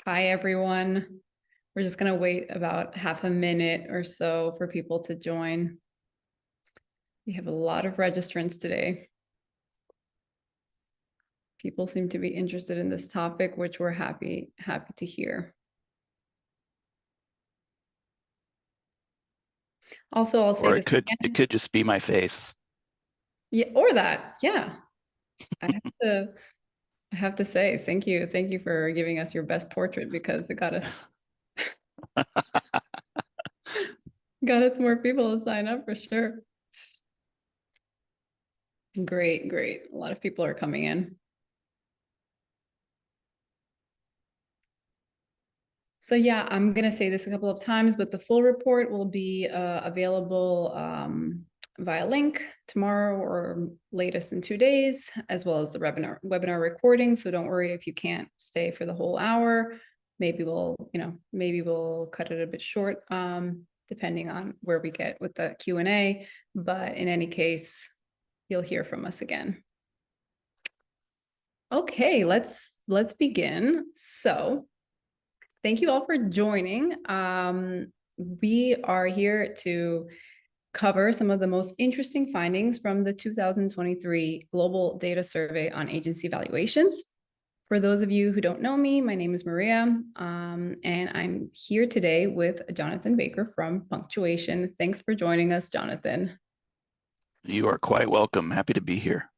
Hi, everyone. We're just going to wait about half a minute or so for people to join. We have a lot of registrants today. People seem to be interested in this topic, which we're happy to hear. Also, I'll say Or this it again. could just be my face. Yeah, or that. Yeah. I have to I have to say thank you. Thank you for giving us your best portrait because it got us more people to sign up for sure. Great, great. A lot of people are coming in. So yeah, I'm going to say this a couple of times, but the full report will be available via link tomorrow or latest in 2 days, as well as the webinar recording. So don't worry if you can't stay for the whole hour. Maybe we'll cut it a bit short, depending on where we get with the Q&A. But in any case, you'll hear from us again. Okay, let's begin. So thank you all for joining. We are here to cover some of the most interesting findings from the 2023 Global Data Survey on Agency Valuations. For those of you who don't know me, my name is Maria, and I'm here today with Jonathan Baker from Punctuation. Thanks for joining us, Jonathan. You are quite welcome. Happy to be here.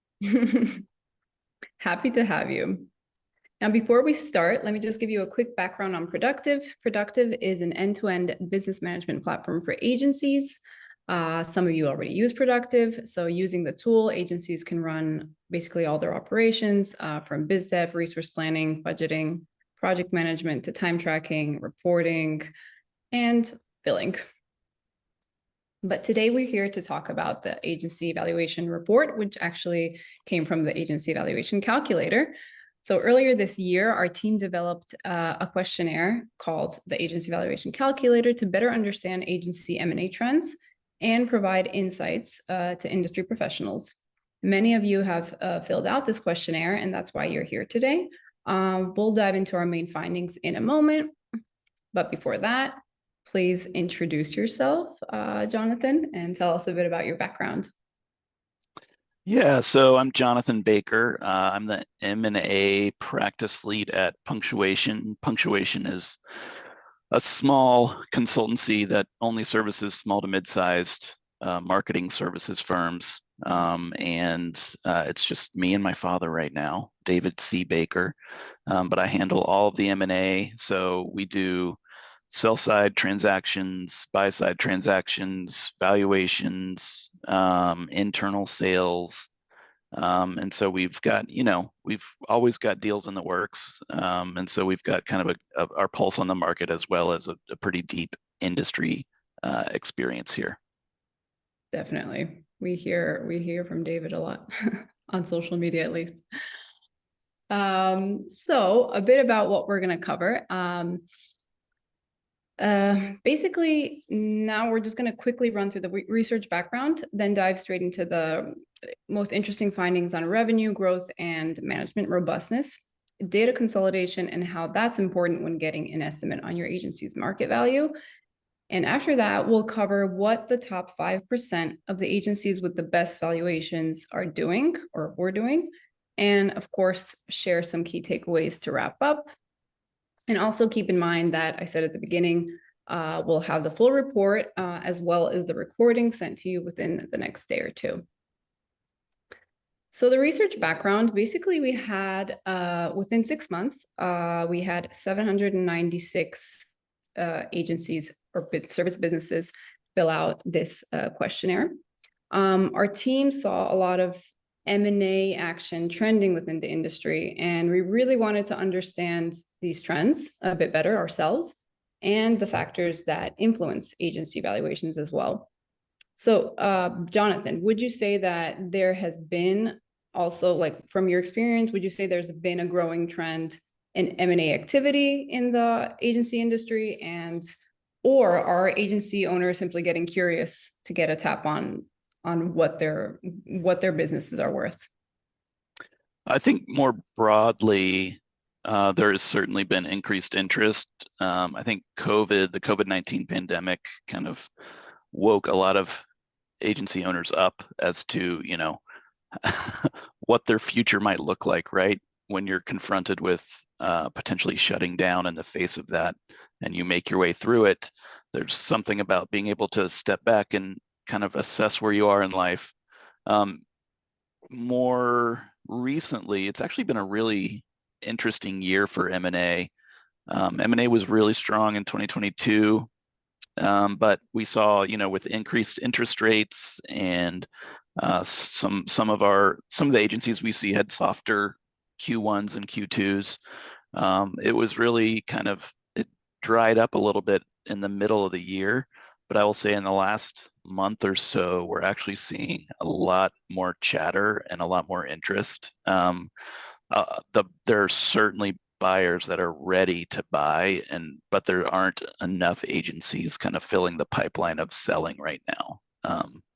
Happy to have you. Now, before we start, let me just give you a quick background on Productive. Productive is an end-to-end business management platform for agencies. Some of you already use Productive. So using the tool, agencies can run basically all their operations from biz dev, resource planning, budgeting, project management to time tracking, reporting, and billing. But today we're here to talk about the agency evaluation report, which actually came from the agency evaluation calculator. So earlier this year, our team developed a questionnaire called the Agency Evaluation Calculator to better understand agency M&A trends and provide insights to industry professionals. Many of you have filled out this questionnaire, and that's why you're here today. We'll dive into our main findings in a moment. But before that, please introduce yourself, Jonathan, and tell us a bit about your background. Yeah, so I'm Jonathan Baker. I'm the M&A practice lead at Punctuation. Punctuation is a small consultancy that only services small to mid-sized marketing services firms. It's just me and my father right now, David C. Baker. But I handle all of the M&A. So we do sell-side transactions, buy-side transactions, valuations, internal sales. And so we've got, we've always got deals in the works. And so we've got kind of our pulse on the market as well as a pretty deep industry experience here. Definitely. We hear from David a lot on social media, at least. So a bit about what we're going to cover. Basically, now we're just going to quickly run through the research background, then dive straight into the most interesting findings on revenue growth and management robustness, data consolidation, and how that's important when getting an estimate on your agency's market value. And after that, we'll cover what the top 5% of the agencies with the best valuations are doing or were doing. And of course, share some key takeaways to wrap up. And also keep in mind that I said at the beginning, we'll have the full report as well as the recording sent to you within the next day or two. So the research background, basically we had, within 6 months, we had 796 agencies or service businesses fill out this questionnaire. Our team saw a lot of M&A action trending within the industry, and we really wanted to understand these trends a bit better ourselves and the factors that influence agency valuations as well. So, Jonathan, would you say that there has been also, like from your experience, would you say there's been a growing trend in M&A activity in the agency industry, or are agency owners simply getting curious to get a tap on what their businesses are worth? I think more broadly, There has certainly been increased interest. I think the COVID-19 pandemic kind of woke a lot of agency owners up as to, what their future might look like, right? When you're confronted with potentially shutting down in the face of that and you make your way through it, there's something about being able to step back and kind of assess where you are in life. More recently, it's actually been a really interesting year for M&A. M&A was really strong in 2022, but we saw, with increased interest rates and some of the agencies we see had softer Q1s and Q2s. It was really it dried up a little bit in the middle of the year, but I will say in the last month or so, we're actually seeing a lot more chatter and a lot more interest. There are certainly buyers that are ready to buy, but there aren't enough agencies kind of filling the pipeline of selling right now.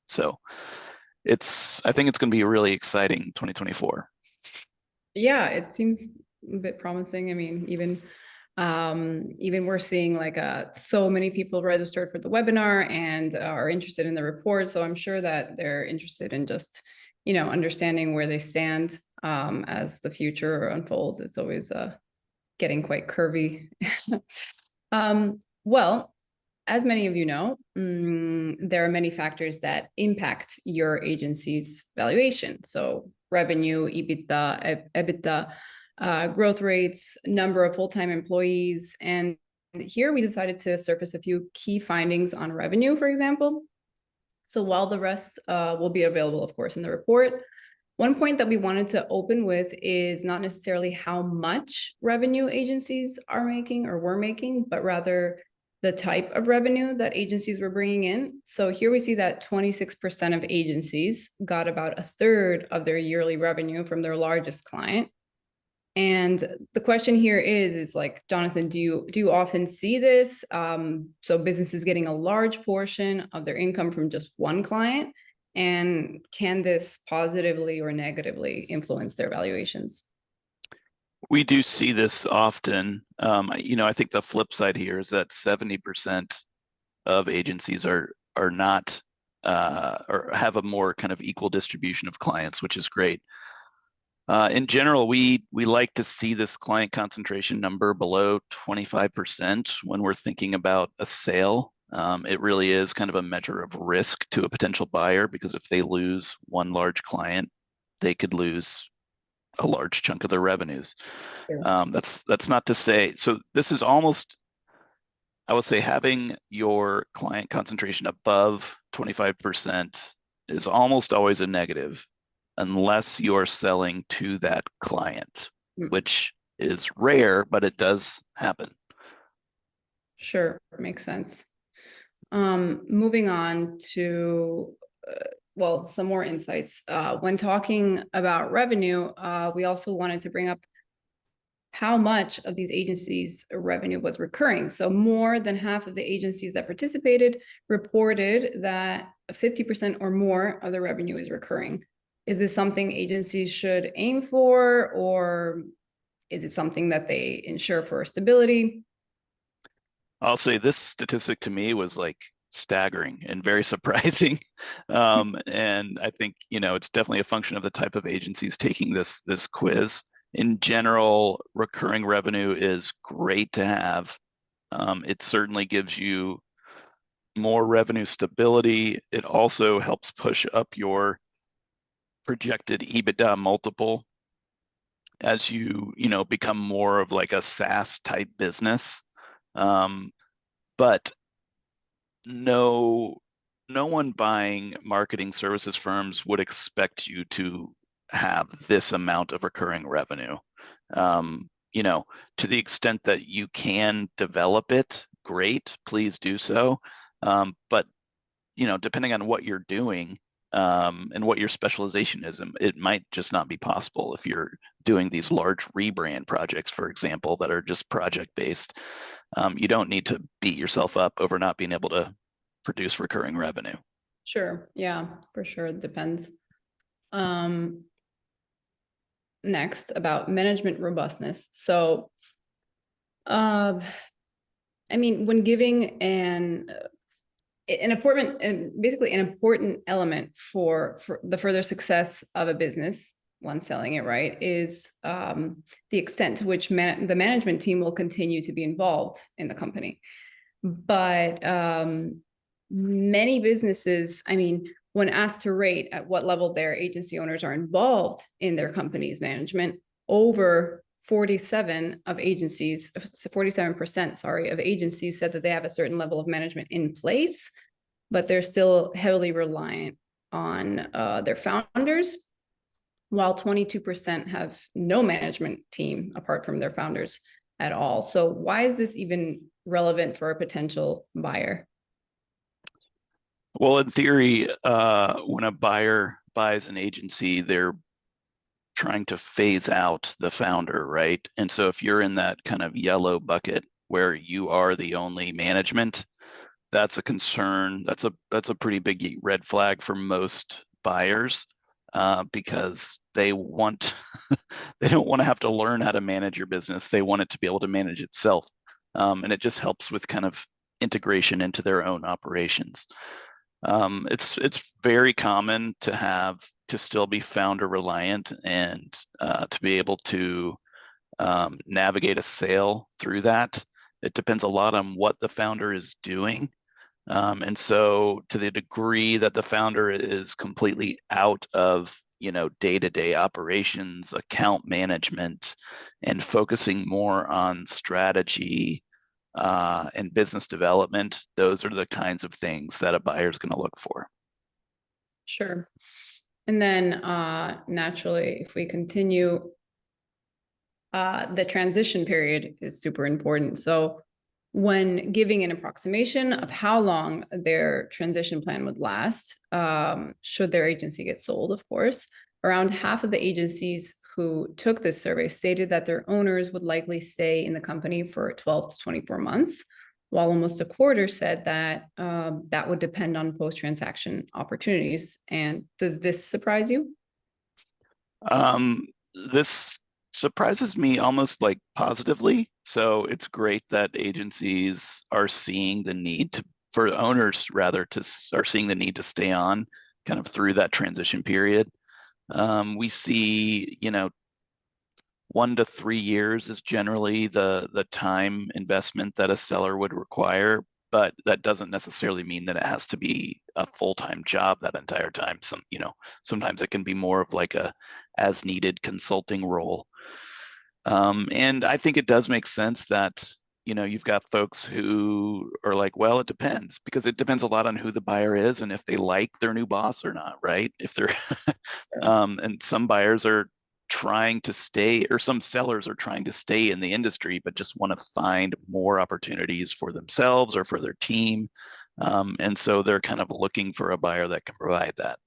So I think it's going to be a really exciting 2024. Yeah, it seems a bit promising. I mean, even we're seeing like so many people registered for the webinar and are interested in the report. So I'm sure that they're interested in just, understanding where they stand as the future unfolds. It's always getting quite curvy. Well, as many of you know, there are many factors that impact your agency's valuation. So revenue, EBITDA, growth rates, number of full-time employees. And here we decided to surface a few key findings on revenue, for example. So while the rest will be available, of course, in the report, one point that we wanted to open with is not necessarily how much revenue agencies are making or were making, but rather the type of revenue that agencies were bringing in. So here we see that 26% of agencies got about a third of their yearly revenue from their largest client. And the question here is like, Jonathan, do you often see this? So businesses getting a large portion of their income from just one client, and can this positively or negatively influence their valuations? We do see this often. I think the flip side here is that 70% of agencies are not or have a more kind of equal distribution of clients, which is great. In general, we like to see this client concentration number below 25% when we're thinking about a sale. It really is kind of a measure of risk to a potential buyer, because if they lose one large client, they could lose a large chunk of their revenues. Sure. That's not to say, so this is almost, I would say, having your client concentration above 25% is almost always a negative, unless you're selling to that client, which is rare, but it does happen. Sure, makes sense. Moving on to, some more insights. When talking about revenue, we also wanted to bring up how much of these agencies' revenue was recurring. So more than half of the agencies that participated reported that 50% or more of the revenue is recurring. Is this something agencies should aim for, or is it something that they ensure for stability? I'll say this statistic to me was like staggering and very surprising. And I think, it's definitely a function of the type of agencies taking this quiz. In general, recurring revenue is great to have. It certainly gives you more revenue stability. It also helps push up your projected EBITDA multiple as you become more of like a SaaS type business. But no one buying marketing services firms would expect you to have this amount of recurring revenue. To the extent that you can develop it, great, please do so. But depending on what you're doing and what your specialization is, it might just not be possible. If you're doing these large rebrand projects, for example, that are just project based, you don't need to beat yourself up over not being able to produce recurring revenue. Sure. Yeah, for sure. It depends. next about management robustness. So, I mean, when giving an important and basically an important element for the further success of a business, when selling it right, is the extent to which the management team will continue to be involved in the company. But many businesses, I mean, when asked to rate at what level their agency owners are involved in their company's management, over 47% of agencies said that they have a certain level of management in place, but they're still heavily reliant on their founders, while 22% have no management team apart from their founders at all. So why is this even relevant for a potential buyer? Well, in theory, when a buyer buys an agency, they're trying to phase out the founder, right? And so if you're in that kind of yellow bucket where you are the only management, that's a concern. That's a pretty big red flag for most buyers, because they want they don't want to have to learn how to manage your business. They want it to be able to manage itself, and it just helps with kind of integration into their own operations. It's very common to still be founder reliant and to be able to navigate a sale through that. It depends a lot on what the founder is doing. And so to the degree that the founder is completely out of, day-to-day operations, account management, and focusing more on strategy and business development, those are the kinds of things that a buyer is going to look for. Sure. And then naturally, if we continue, the transition period is super important. So when giving an approximation of how long their transition plan would last, should their agency get sold, of course, around half of the agencies who took this survey stated that their owners would likely stay in the company for 12 to 24 months, while almost a quarter said that that would depend on post-transaction opportunities. And does this surprise you? This surprises me almost like positively. So it's great that agencies are seeing the need for owners rather are seeing the need to stay on kind of through that transition period. We see, 1 to 3 years is generally the time investment that a seller would require, but that doesn't necessarily mean that it has to be a full-time job that entire time. Sometimes it can be more of like a as needed consulting role. And I think it does make sense that, you've got folks who are like, well, it depends, because it depends a lot on who the buyer is and if they like their new boss or not, right? If they're, and some buyers are trying to stay, or some sellers are trying to stay in the industry, but just want to find more opportunities for themselves or for their team. And so they're kind of looking for a buyer that can provide that.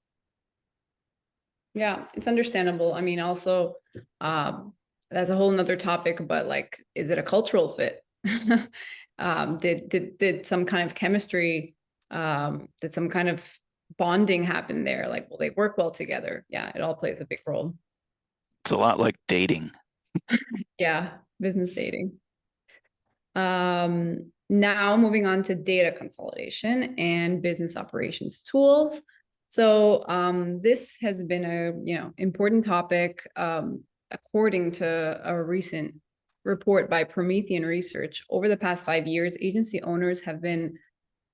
Yeah, it's understandable. I mean, also, that's a whole nother topic, but like, is it a cultural fit? Did some kind of chemistry, did some kind of bonding happen there? Like, will they work well together? Yeah, it all plays a big role. It's a lot like dating. Yeah, business dating. Now moving on to data consolidation and business operations tools. So this has been a important topic. According to a recent report by Promethean Research, over the past 5 years, agency owners have been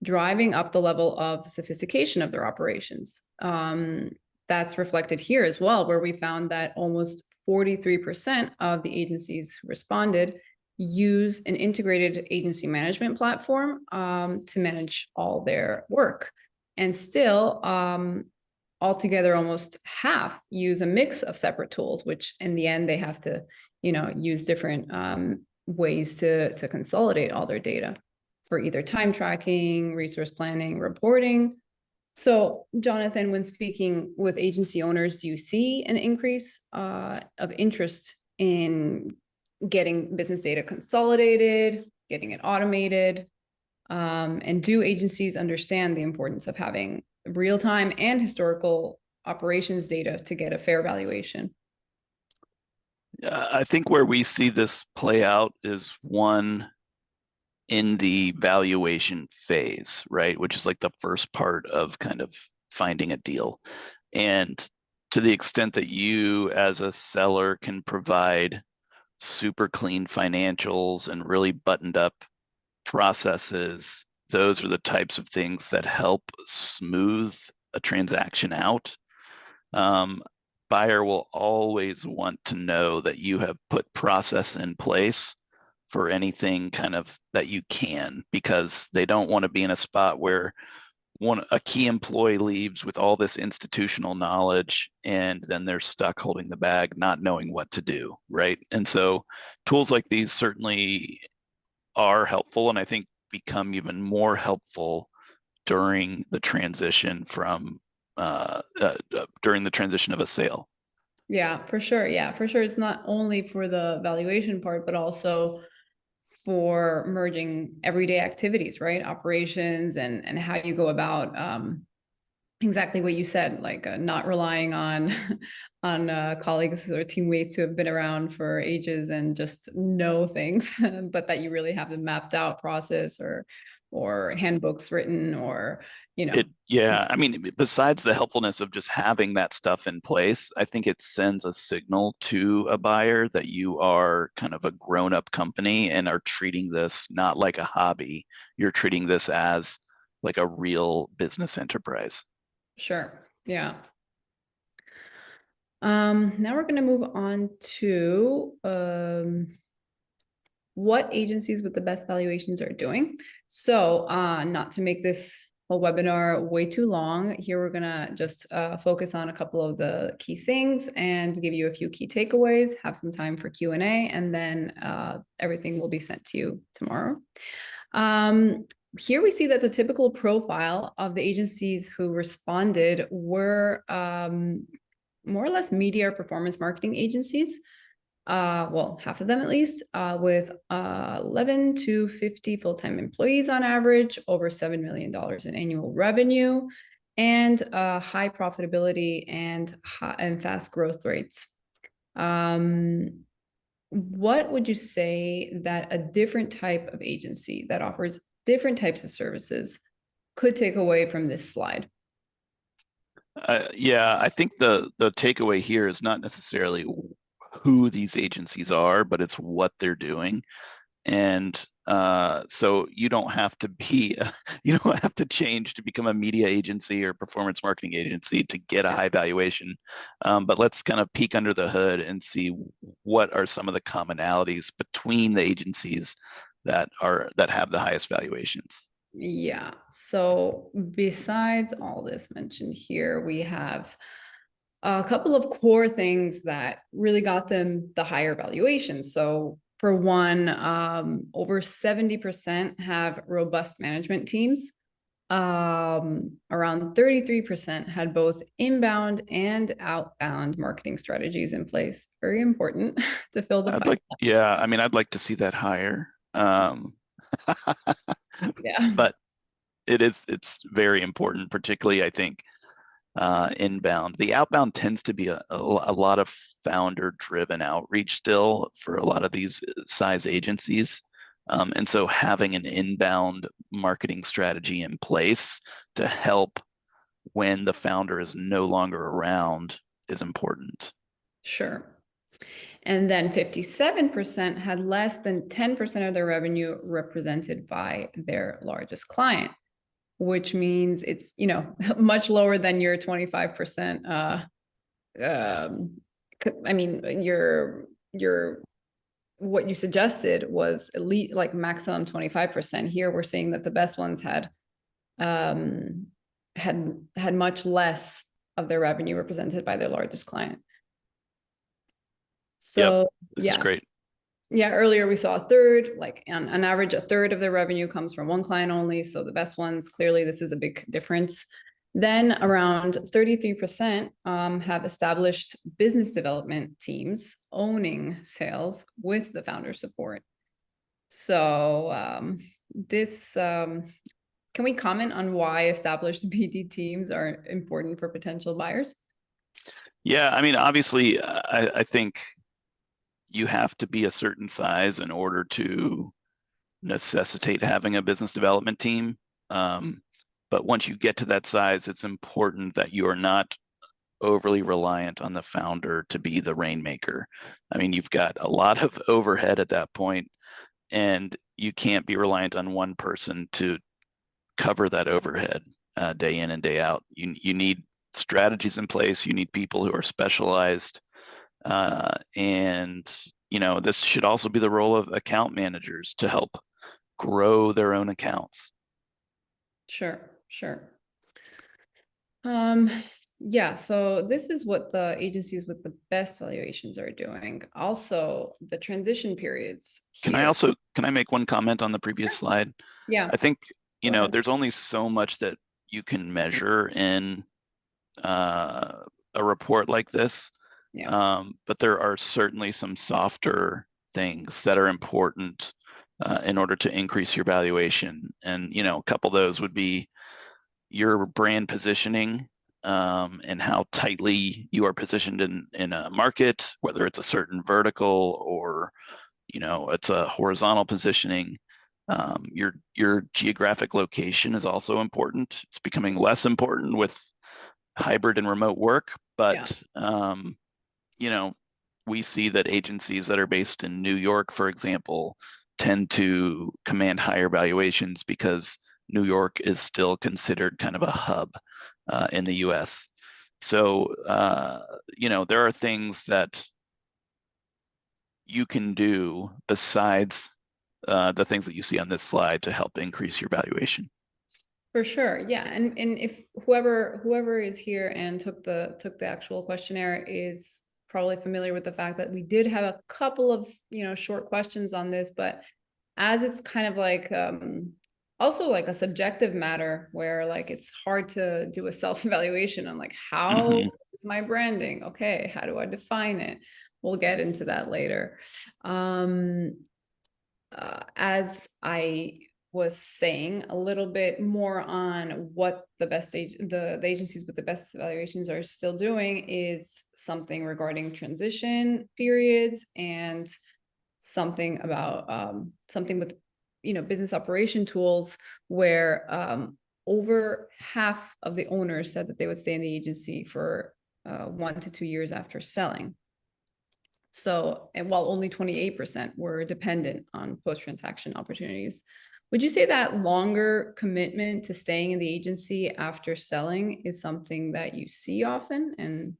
driving up the level of sophistication of their operations. That's reflected here as well, where we found that almost 43% of the agencies who responded use an integrated agency management platform to manage all their work. And still, altogether, almost half use a mix of separate tools, which in the end, they have to, use different ways to consolidate all their data for either time tracking, resource planning, reporting. So, Jonathan, when speaking with agency owners, do you see an increase of interest in getting business data consolidated, getting it automated? And do agencies understand the importance of having real-time and historical operations data to get a fair valuation? I think where we see this play out is one in the valuation phase, right? Which is like the first part of kind of finding a deal. And to the extent that you as a seller can provide super clean financials and really buttoned up processes, those are the types of things that help smooth a transaction out. Um, Buyer will always want to know that you have put process in place for anything kind of that you can, because they don't want to be in a spot where a key employee leaves with all this institutional knowledge and then they're stuck holding the bag, not knowing what to do, right? And so tools like these certainly are helpful, and I think become even more helpful during the transition from during the transition of a sale. Yeah, for sure. Yeah, for sure. It's not only for the valuation part, but also for merging everyday activities, right? Operations and how you go about exactly what you said, like not relying on on colleagues or teammates who have been around for ages and just know things, but that you really have the mapped out process or handbooks written or you know. Yeah, I mean, besides the helpfulness of just having that stuff in place, I think it sends a signal to a buyer that you are kind of a grown-up company and are treating this not like a hobby. You're treating this as like a real business enterprise. Sure. Yeah. Now we're going to move on to what agencies with the best valuations are doing. So not to make this whole webinar way too long, here we're gonna just focus on a couple of the key things and give you a few key takeaways, have some time for Q&A, and then everything will be sent to you tomorrow. Here we see that the typical profile of the agencies who responded were more or less media or performance marketing agencies. Well, half of them at least, with 11 to 50 full-time employees on average, over $7 million in annual revenue, and high profitability and fast growth rates. What would you say that a different type of agency that offers different types of services could take away from this slide? Yeah, I think the takeaway here is not necessarily who these agencies are, but it's what they're doing. And so you don't have to be, you don't have to change to become a media agency or performance marketing agency to get a high valuation. But let's kind of peek under the hood and see what are some of the commonalities between the agencies that have the highest valuations. Yeah. So besides all this mentioned here, we have a couple of core things that really got them the higher valuation. So for one, over 70% have robust management teams. Around 33% had both inbound and outbound marketing strategies in place. Very important to fill the pipeline. Yeah, I mean, I'd like to see that higher. Yeah. But it's very important, particularly I think inbound. The outbound tends to be a lot of founder driven outreach still for a lot of these size agencies. And so having an inbound marketing strategy in place to help when the founder is no longer around is important. Sure. And then 57% had less than 10% of their revenue represented by their largest client, which means it's, you know, much lower than your 25%. I mean, your what you suggested was elite, like maximum 25%. Here we're seeing that the best ones um, had much less of their revenue represented by their largest client. Yep, So this is yeah. great. Yeah, earlier we saw a third, like on average, a third of their revenue comes from one client only. So the best ones, clearly this is a big difference. Then around 33% have established business development teams owning sales with the founder support. So can we comment on why established BD teams are important for potential buyers? Yeah, I mean, obviously, I think you have to be a certain size in order to necessitate having a business development team. But once you get to that size, it's important that you are not overly reliant on the founder to be the rainmaker. I mean, you've got a lot of overhead at that point, and you can't be reliant on one person to cover that overhead day in and day out. You need strategies in place. You need people who are specialized, and this should also be the role of account managers to help grow their own accounts. Sure. Yeah, so this is what the agencies with the best valuations are doing. Also, the transition periods here. Can I make one comment on the previous slide? Yeah, I think, go ahead. there's only so much that you can measure in a report like this. Yeah. But there are certainly some softer things that are important in order to increase your valuation. And, a couple of those would be your brand positioning, and how tightly you are positioned in a market, whether it's a certain vertical or it's a horizontal positioning. Your geographic location is also important. It's becoming less important with hybrid and remote work, Yeah. but we see that agencies that are based in New York, for example, tend to command higher valuations because New York is still considered kind of a hub in the US. So, there are things that you can do besides the things that you see on this slide to help increase your valuation. For sure. Yeah. And if whoever is here and took the actual questionnaire is probably familiar with the fact that we did have a couple of, short questions on this, but as it's kind of like also like a subjective matter where like it's hard to do a self-evaluation on like how is my branding? Okay, how do I define it? We'll get into that later. As I was saying a little bit more on what the agencies with the best evaluations are still doing is something regarding transition periods and something about something with business operation tools where over half of the owners said that they would stay in the agency for 1 to 2 years after selling. So, and while only 28% were dependent on post-transaction opportunities. Would you say that longer commitment to staying in the agency after selling is something that you see often? And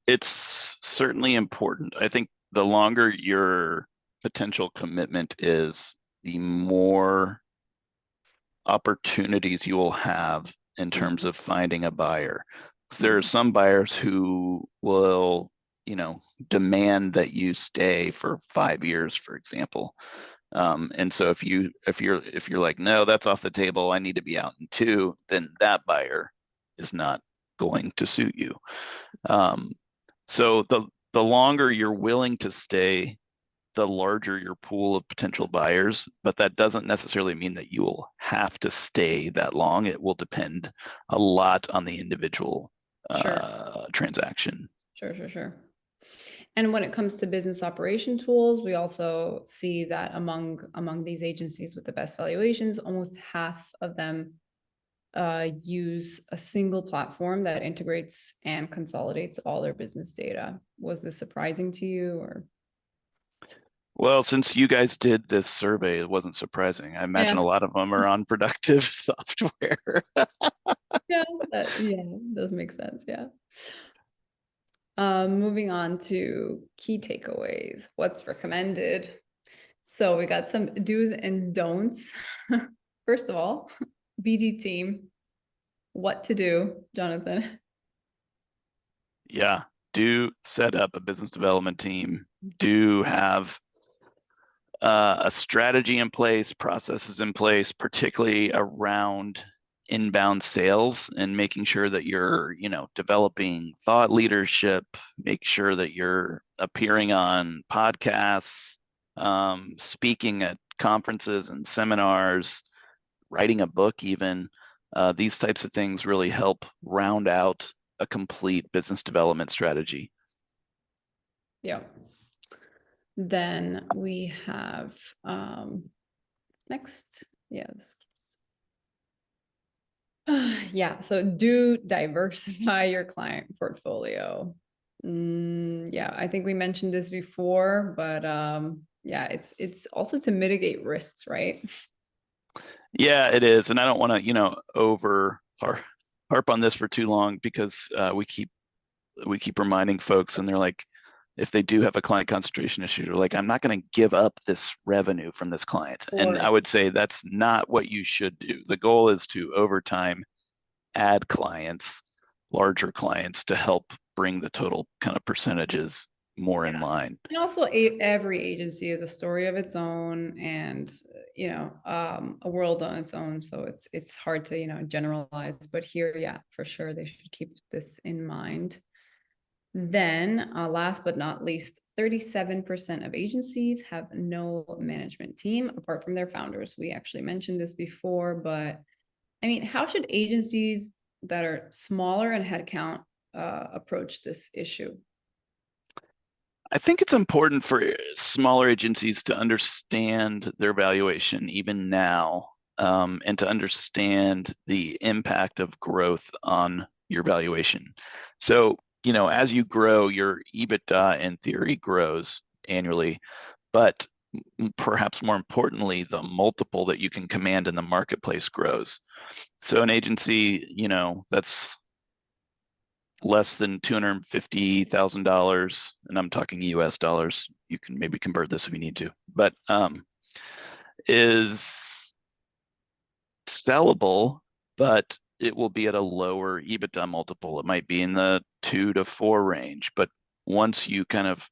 it's certainly important. I think the longer your potential commitment is, the more opportunities you will have in terms of finding a buyer. There are some buyers who will, demand that you stay for 5 years, for example. And so if you're like, no, that's off the table, I need to be out in 2, then that buyer is not going to suit you. So the longer you're willing to stay, the larger your pool of potential buyers, but that doesn't necessarily mean that you will have to stay that long. It will depend a lot on the individual transaction. Sure. And when it comes to business operation tools, we also see that among these agencies with the best valuations, almost half of them use a single platform that integrates and consolidates all their business data. Was this surprising to you, or? Well, since you guys did this survey, it wasn't surprising. I imagine a lot of them are on productive software. Yeah, does make sense. Yeah. Moving on to key takeaways. What's recommended? So we got some do's and don'ts. First of all, BD team, what to do, Jonathan? Yeah, do set up a business development team. Do have a strategy in place, processes in place, particularly around inbound sales, and making sure that you're, developing thought leadership, make sure that you're appearing on podcasts, speaking at conferences and seminars, writing a book even. These types of things really help round out a complete business development strategy. Yeah. Then we have next. Yes. Yeah, so do diversify your client portfolio. Yeah, I think we mentioned this before, but yeah, it's also to mitigate risks, right? Yeah, it is. And I don't want to, harp on this for too long because we keep reminding folks and they're like, if they do have a client concentration issue, they're like, I'm not going to give up this revenue from this client. And I Or would say that's not what you should do. The goal is to, over time, add clients, larger clients, to help bring the total kind of percentages more in yeah. line. And also every agency is a story of its own and a world on its own. So it's hard to, generalize. But here, yeah, for sure they should keep this in mind. Then, last but not least, 37% of agencies have no management team apart from their founders. We actually mentioned this before, but I mean, how should agencies that are smaller in headcount approach this issue? I think it's important for smaller agencies to understand their valuation even now, and to understand the impact of growth on your valuation. So, as you grow, your EBITDA in theory grows annually, but perhaps more importantly, the multiple that you can command in the marketplace grows. So an agency, that's less than $250,000, and I'm talking US dollars. You can maybe convert this if you need to, but is sellable, but it will be at a lower EBITDA multiple. It might be in the 2 to 4 range, but once you kind of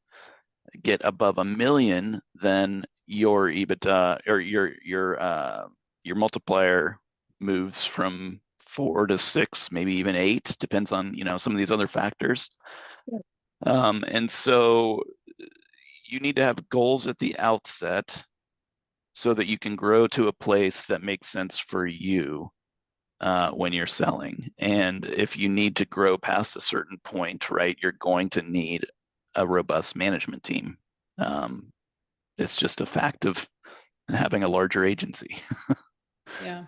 get above $1 million, then your EBITDA or your multiplier moves from 4 to 6, maybe even 8, depends on some of these other factors. Yeah. And so you need to have goals at the outset so that you can grow to a place that makes sense for you when you're selling. And if you need to grow past a certain point, right, you're going to need a robust management team. It's just a fact of having a larger agency. Yeah.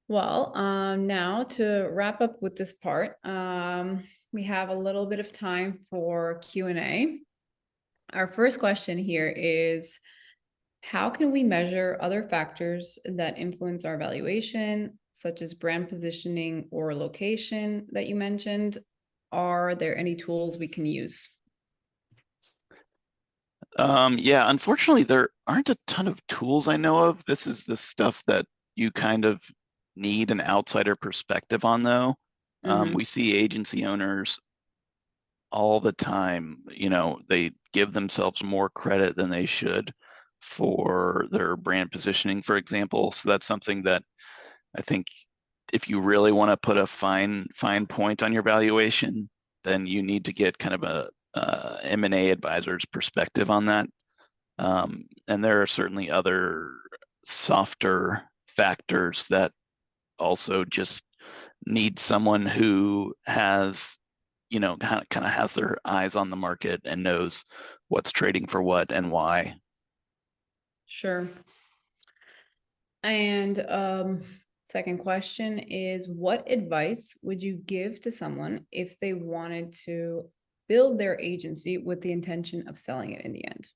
Well, now to wrap up with this part, we have a little bit of time for Q&A. Our first question here is, how can we measure other factors that influence our valuation, such as brand positioning or location that you mentioned? Are there any tools we can use? Yeah, unfortunately, there aren't a ton of tools I know of. This is the stuff that you kind of need an outsider perspective on, though. We see agency owners all the time, they give themselves more credit than they should for their brand positioning, for example. So that's something that I think if you really want to put a fine point on your valuation, then you need to get kind of a M&A advisor's perspective on that. And there are certainly other softer factors that also just need someone who has, kind of has their eyes on the market and knows what's trading for what and why. Sure. And second question is, what advice would you give to someone if they wanted to build their agency with the intention of selling it in the end?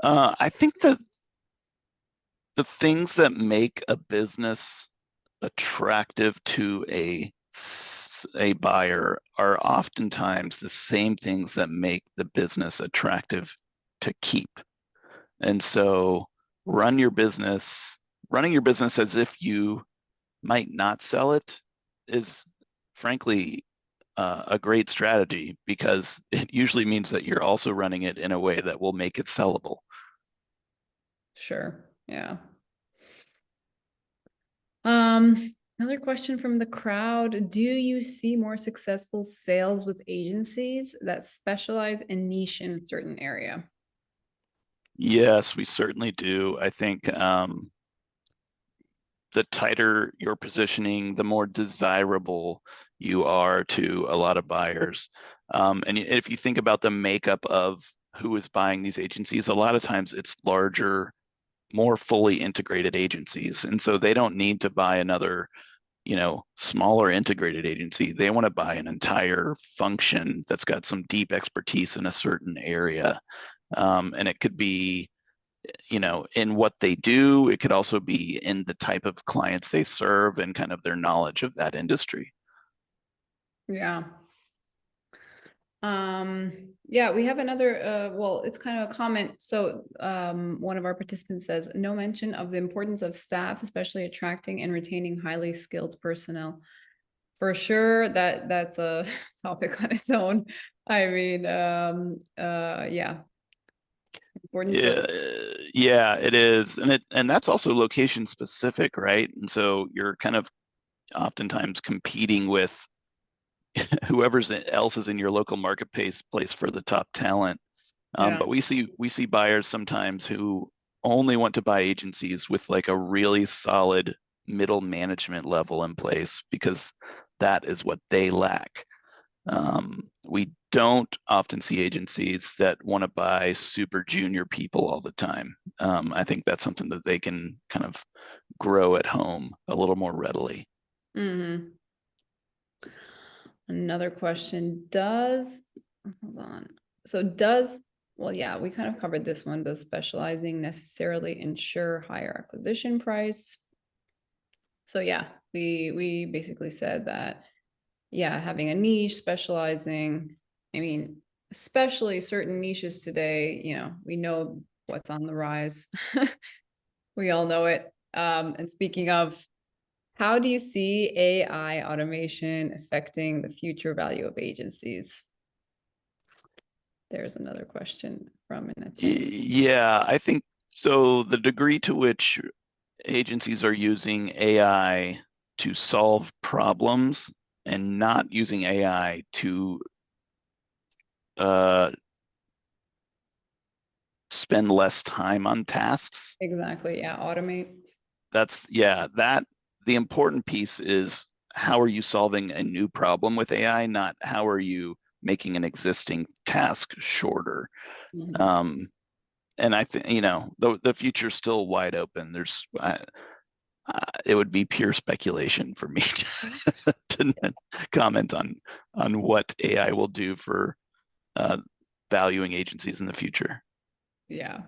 I think that the things that make a business attractive to a buyer are oftentimes the same things that make the business attractive to keep. And so running your business as if you might not sell it is frankly a great strategy, because it usually means that you're also running it in a way that will make it sellable. Sure. Yeah. Another question from the crowd. Do you see more successful sales with agencies that specialize in niche in a certain area? Yes, we certainly do. I think the tighter your positioning, the more desirable you are to a lot of buyers. And if you think about the makeup of who is buying these agencies, a lot of times it's larger, more fully integrated agencies. And so they don't need to buy another, smaller integrated agency. They want to buy an entire function that's got some deep expertise in a certain area. And it could be, in what they do. It could also be in the type of clients they serve and kind of their knowledge of that industry. Yeah. Yeah, we have another, well, it's kind of a comment. So one of our participants says, no mention of the importance of staff, especially attracting and retaining highly skilled personnel. For sure, that's a topic on its own. I mean, yeah. Importance of, Yeah, it is. And that's also location specific, right? And so you're kind of oftentimes competing with whoever else is in your local marketplace place for the top talent. yeah. But we see buyers sometimes who only want to buy agencies with like a really solid middle management level in place because that is what they lack. We don't often see agencies that want to buy super junior people all the time. I think that's something that they can kind of grow at home a little more readily. Mm-hmm. Another question, hold on. So well, yeah, we kind of covered this one. Does specializing necessarily ensure higher acquisition price? So yeah, we basically said that, yeah, having a niche, specializing, I mean, especially certain niches today, we know what's on the rise. We all know it. And speaking of, how do you see AI automation affecting the future value of agencies? There's another question from an attendee. Yeah, I think so. The degree to which agencies are using AI to solve problems and not using AI to uh, spend less time on tasks. Exactly. Yeah. Automate. That the important piece is how are you solving a new problem with AI, not how are you making an existing task shorter. Mhm. And I think the future's still wide open. It would be pure speculation for me to comment on what AI will do for valuing agencies in the future. Yeah.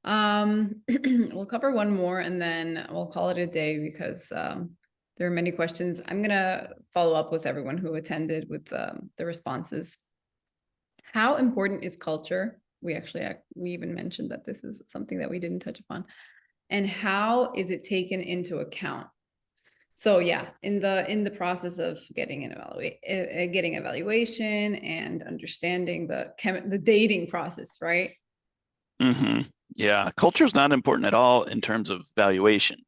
We'll cover one more and then we'll call it a day because there are many questions. I'm gonna follow up with everyone who attended with the responses. How important is culture? We even mentioned that this is something that we didn't touch upon. And how is it taken into account? So yeah, in the process of getting getting evaluation and understanding the dating process, right? Mm-hmm. Yeah, culture is not important at all in terms of valuation.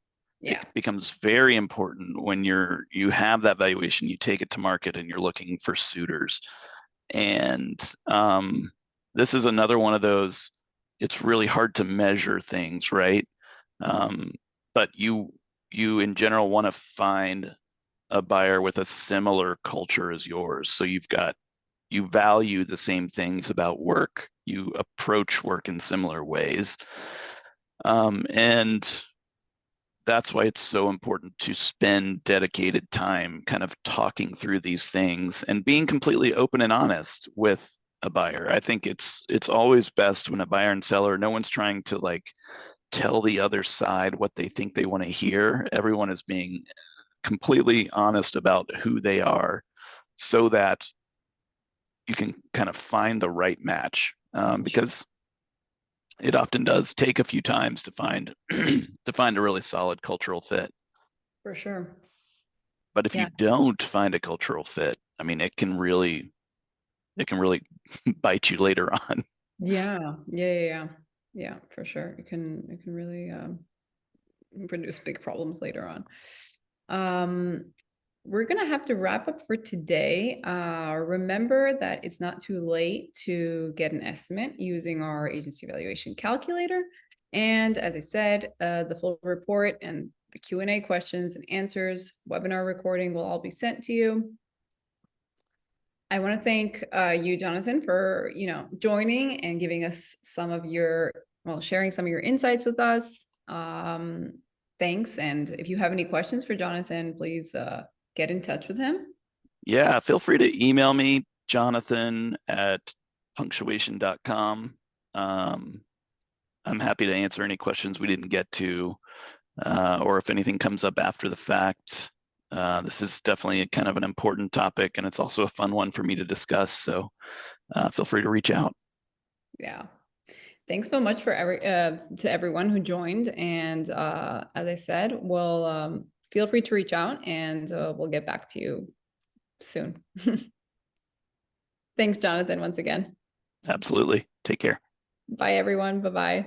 It Yeah. becomes very important when you have that valuation, you take it to market, and you're looking for suitors. And this is another one of those. It's really hard to measure things, right? Um, but you in general want to find a buyer with a similar culture as yours. So you value the same things about work, you approach work in similar ways. And that's why it's so important to spend dedicated time kind of talking through these things and being completely open and honest with a buyer. I think it's always best when a buyer and seller, no one's trying to like tell the other side what they think they want to hear. Everyone is being completely honest about who they are so that you can kind of find the right match, because it often does take a few times to find to find a really solid cultural fit. For sure. But if you Yeah. don't find a cultural fit, I mean, it can really bite you later on. Yeah. Yeah. Yeah. Yeah. Yeah, for sure. It can really produce big problems later on. We're gonna have to wrap up for today. Remember that it's not too late to get an estimate using our agency valuation calculator. And as I said, the full report and the Q&A questions and answers. Webinar recording will all be sent to you. I want to thank you, Jonathan, for joining and giving us some of your, sharing some of your insights with us. Thanks. And if you have any questions for Jonathan, please get in touch with him. Yeah, feel free to email me, jonathan@punctuation.com. I'm happy to answer any questions we didn't get to, or if anything comes up after the fact. This is definitely kind of an important topic, and it's also a fun one for me to discuss. So feel free to reach out. Yeah. Thanks so much for to everyone who joined. And as I said, we'll feel free to reach out, and we'll get back to you soon. Thanks, Jonathan, once again. Absolutely. Take care. Bye, everyone. Bye-bye.